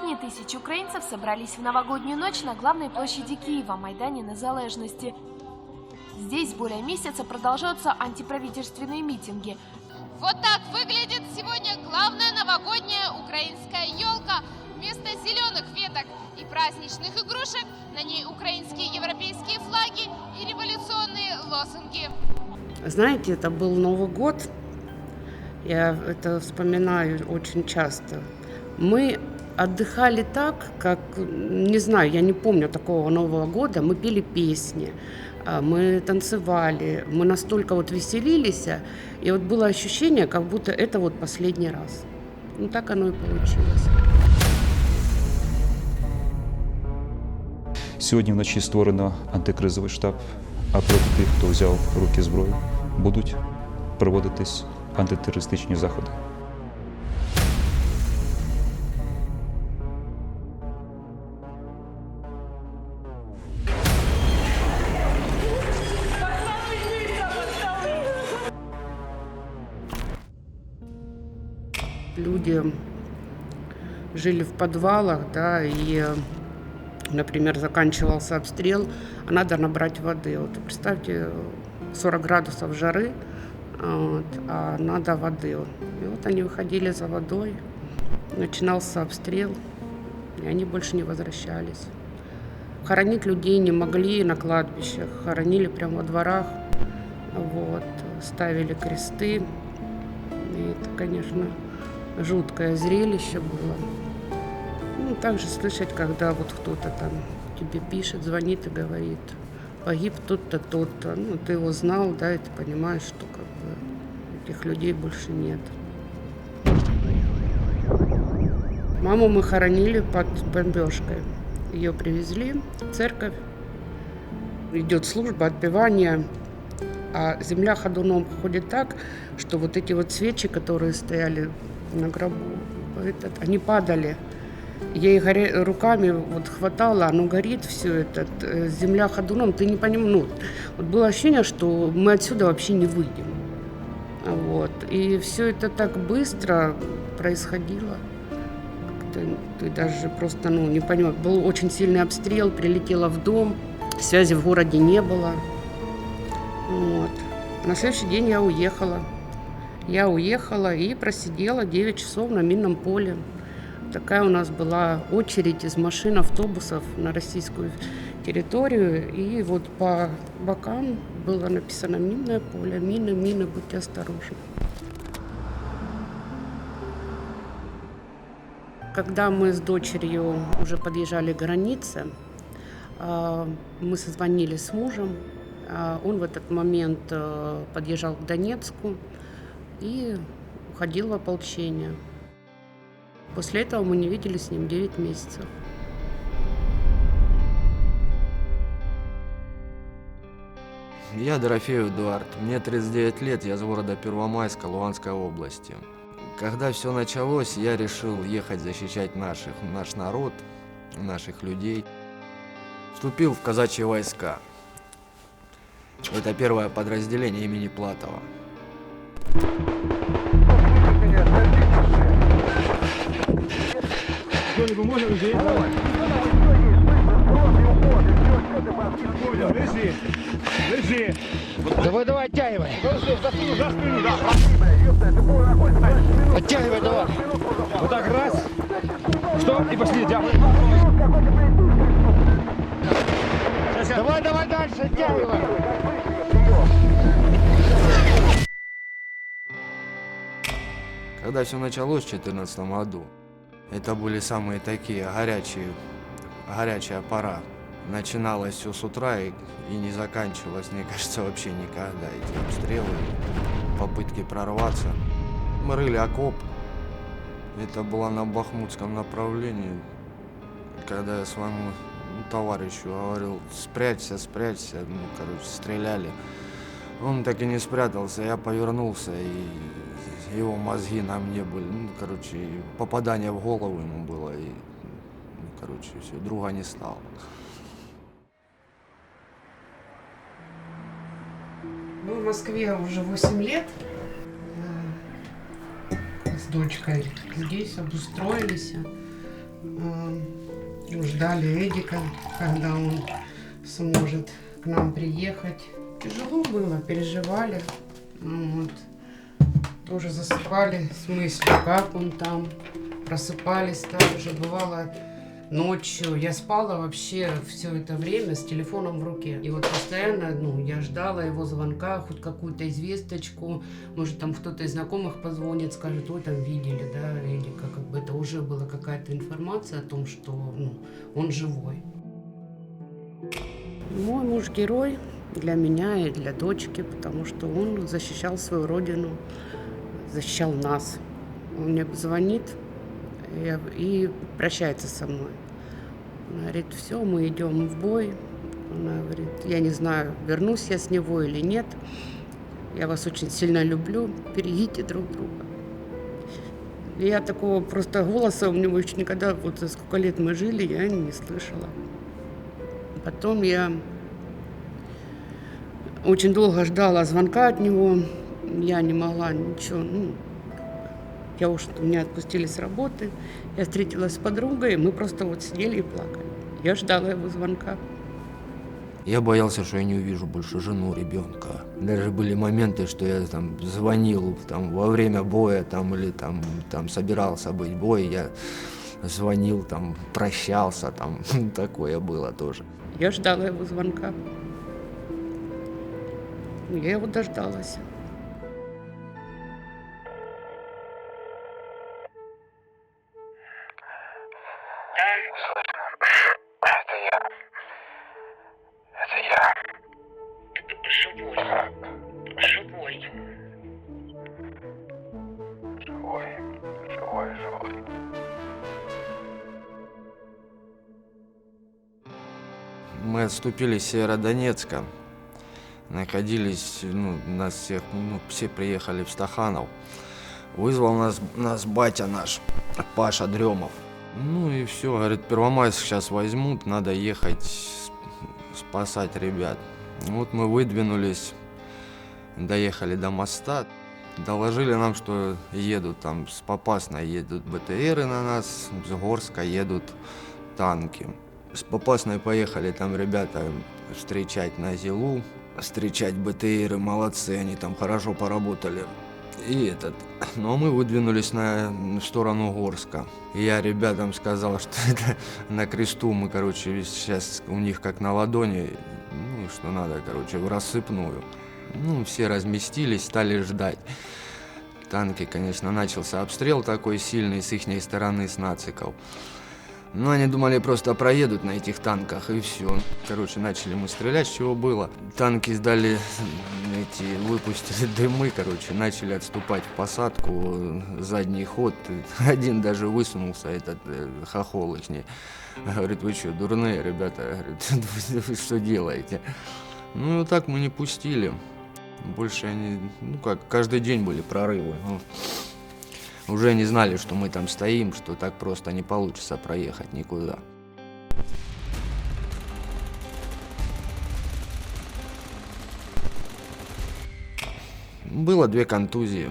Сотни тысяч украинцев собрались в новогоднюю ночь на главной площади Киева, Майдане Незалежности. Здесь более месяца продолжаются антиправительственные митинги. Вот так выглядит сегодня главная новогодняя украинская елка. Вместо зеленых веток и праздничных игрушек на ней украинские европейские флаги и революционные лозунги. Знаете, это был Новый год. Я это вспоминаю очень часто. Мы отдыхали так, как, не знаю, я не помню такого Нового года. Мы пели песни, мы танцевали, мы настолько вот веселились. И вот было ощущение, как будто это вот последний раз. Ну так оно и получилось. Сьогодні вночі створено антикризовий штаб, а проти тих, хто взяв в руки зброю, будуть проводитись антитерористичні заходи. Люди жили в подвалах, да, и, например, заканчивался обстрел, а надо набрать воды. Вот представьте, 40 градусов жары, вот, а надо воды. И вот они выходили за водой, начинался обстрел, и они больше не возвращались. Хоронить людей не могли на кладбищах, хоронили прямо во дворах, вот, ставили кресты. И это, конечно, жуткое зрелище было. Ну, также слышать, когда вот кто-то там тебе пишет, звонит и говорит: погиб тот-то, тот-то. Ну, ты его знал, да, и ты понимаешь, что как бы этих людей больше нет. Маму мы хоронили под бомбежкой. Ее привезли в церковь. Идет служба, отпевание. А земля ходуном ходит так, что вот эти вот свечи, которые стояли на гробу, они падали. Я их руками вот хватала, оно горит все это, земля ходуном, ты не понимаешь. Ну, вот было ощущение, что мы отсюда вообще не выйдем. Вот. И все это так быстро происходило. Ты даже просто не понимаешь. Был очень сильный обстрел, прилетела в дом, связи в городе не было. Вот. На следующий день я уехала. Я уехала и просидела 9 часов на минном поле. Такая у нас была очередь из машин, автобусов на российскую территорию. И вот по бокам было написано: минное поле, мины, мины, будьте осторожны. Когда мы с дочерью уже подъезжали к границе, мы созвонились с мужем. Он в этот момент подъезжал к Донецку и уходил в ополчение. После этого мы не виделись с ним 9 месяцев. Я Дорофеев Эдуард, мне 39 лет, я из города Первомайска, Луганской области. Когда все началось, я решил ехать защищать наш народ, наших людей. Вступил в казачьи войска. Это первое подразделение имени Платова. Лежи. Давай, оттягивай. Оттягивай, давай. Вот так, раз. Стоп, и пошли, дякую. Давай дальше, оттягивай. Когда все началось в 2014 году, это были самые такие горячая пора. Начиналось все с утра и не заканчивалось, мне кажется, вообще никогда. Эти обстрелы, попытки прорваться. Мы рыли окоп. Это было на Бахмутском направлении. Когда я своему товарищу говорил: спрячься, стреляли. Он так и не спрятался, я повернулся, и его мозги на мне были. Попадание в голову ему было, и, все, друга не стало. Мы в Москве уже 8 лет с дочкой здесь обустроились. Ждали Эдика, когда он сможет к нам приехать. Тяжело было, переживали. Вот. Тоже засыпали с мыслью, как он там. Просыпались также. Бывало ночью. Я спала вообще все это время с телефоном в руке. И вот постоянно, я ждала его звонка, хоть какую-то известочку. Может, там кто-то из знакомых позвонит, скажет: ой, там видели, да, Эдика. Как бы это уже была какая-то информация о том, что он живой. Мой муж герой для меня и для дочки, потому что он защищал свою родину, защищал нас. Он мне звонит и прощается со мной. Он говорит: все, мы идем в бой. Он говорит: я не знаю, вернусь я с него или нет. Я вас очень сильно люблю, берегите друг друга. И я такого просто голоса у него еще никогда, вот за сколько лет мы жили, я не слышала. Потом я очень долго ждала звонка от него. Я не могла ничего. Меня отпустили с работы. Я встретилась с подругой, мы просто вот сидели и плакали. Я ждала его звонка. Я боялся, что я не увижу больше жену, ребенка. Даже были моменты, что я там звонил во время боя или собирался быть бой, я звонил, прощался, такое было тоже. Я ждала его звонка. Я его дождалась. Живой. Мы отступили с Северодонецка, находились, нас всех, все приехали в Стаханов. Вызвал нас батя наш, Паша Дремов. И все, говорит: Первомайск сейчас возьмут, надо ехать спасать ребят. Вот мы выдвинулись, доехали до моста. Доложили нам, что едут с Попасной едут БТРы на нас, с Горска едут танки. С Попасной поехали ребята встречать на Зилу, встречать БТРы, молодцы, они хорошо поработали. Но мы выдвинулись в сторону Горска. И я ребятам сказал, что это на кресту мы, сейчас у них как на ладони, что надо, в рассыпную. Все разместились, стали ждать. Танки, конечно, начался обстрел такой сильный с ихней стороны, с нациков. Они думали, просто проедут на этих танках и все. Начали мы стрелять, с чего было. Танки выпустили дымы, начали отступать в посадку, задний ход. Один даже высунулся, этот хохол ихний. Говорит: вы что, дурные ребята? Говорит: вы что делаете? Вот так мы не пустили. Больше они, каждый день были прорывы. Уже не знали, что мы там стоим, что так просто не получится проехать никуда. Было 2 контузии.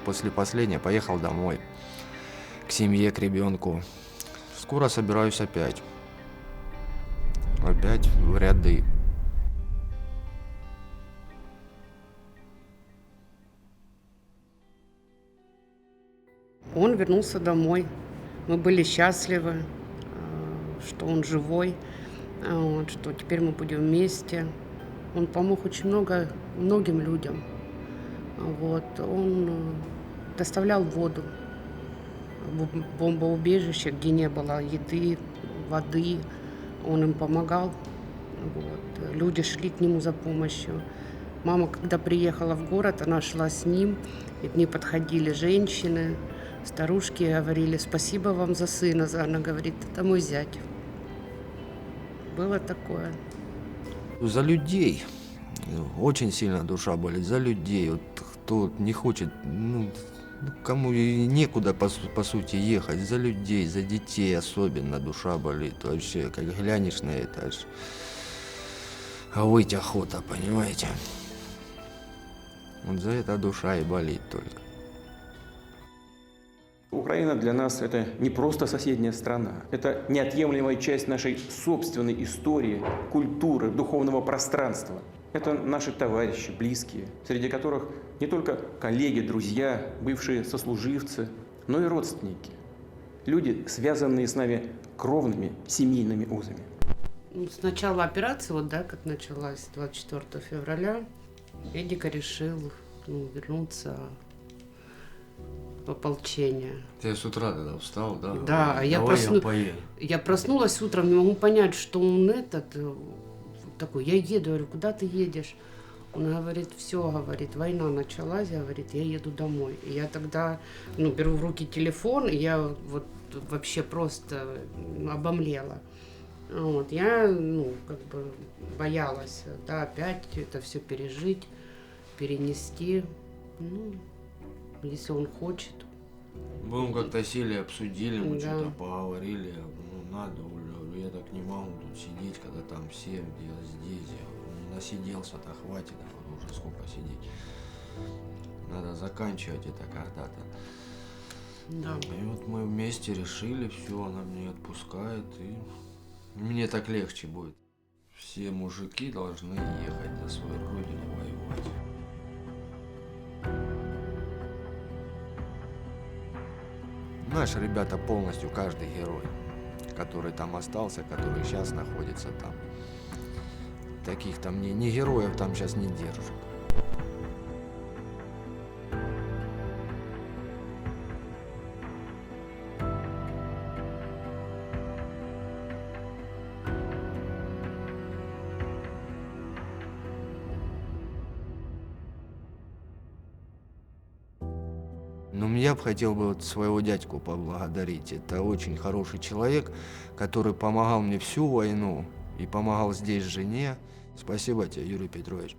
После последней поехал домой. К семье, к ребенку. Скоро собираюсь опять в ряды. Он вернулся домой. Мы были счастливы, что он живой, что теперь мы будем вместе. Он помог очень многим людям. Он доставлял воду в бомбоубежище, где не было еды, воды. Он им помогал. Люди шли к нему за помощью. Мама, когда приехала в город, она шла с ним, и к ней подходили женщины, старушки, говорили: спасибо вам за сына. Она говорит: это мой зять. Было такое. За людей. Очень сильно душа болит. За людей. Кто не хочет, кому и некуда, по сути, ехать. За людей, за детей особенно душа болит. Вообще, как глянешь на это, аж выть охота, понимаете? За это душа и болит только. Украина для нас – это не просто соседняя страна. Это неотъемлемая часть нашей собственной истории, культуры, духовного пространства. Это наши товарищи, близкие, среди которых не только коллеги, друзья, бывшие сослуживцы, но и родственники. Люди, связанные с нами кровными семейными узами. С начала операции, вот, да, как началась 24 февраля, Эдика решил вернуться в ополчение. Ты с утра тогда встал, да? Да, а я проснулась утром, не могу понять, что он такой, я еду, говорю, куда ты едешь? Он говорит, все, говорит, война началась, говорит, я еду домой. И я тогда, беру в руки телефон, и я вот вообще просто обомлела. Вот, я, боялась, да, опять это все пережить, перенести, если он хочет. Мы как-то сели, обсудили, мы Да. что-то поговорили, надо, я так не могу тут сидеть, когда там все, я здесь, я насиделся-то, хватит, уже сколько сидеть. Надо заканчивать это когда-то. Да. И вот мы вместе решили, все, она меня отпускает, и мне так легче будет. Все мужики должны ехать на свою родину воевать. Наши ребята полностью, каждый герой, который там остался, который сейчас находится там. Таких там не героев там сейчас не держат. Но я бы хотел вот своего дядьку поблагодарить. Это очень хороший человек, который помогал мне всю войну и помогал здесь жене. Спасибо тебе, Юрий Петрович.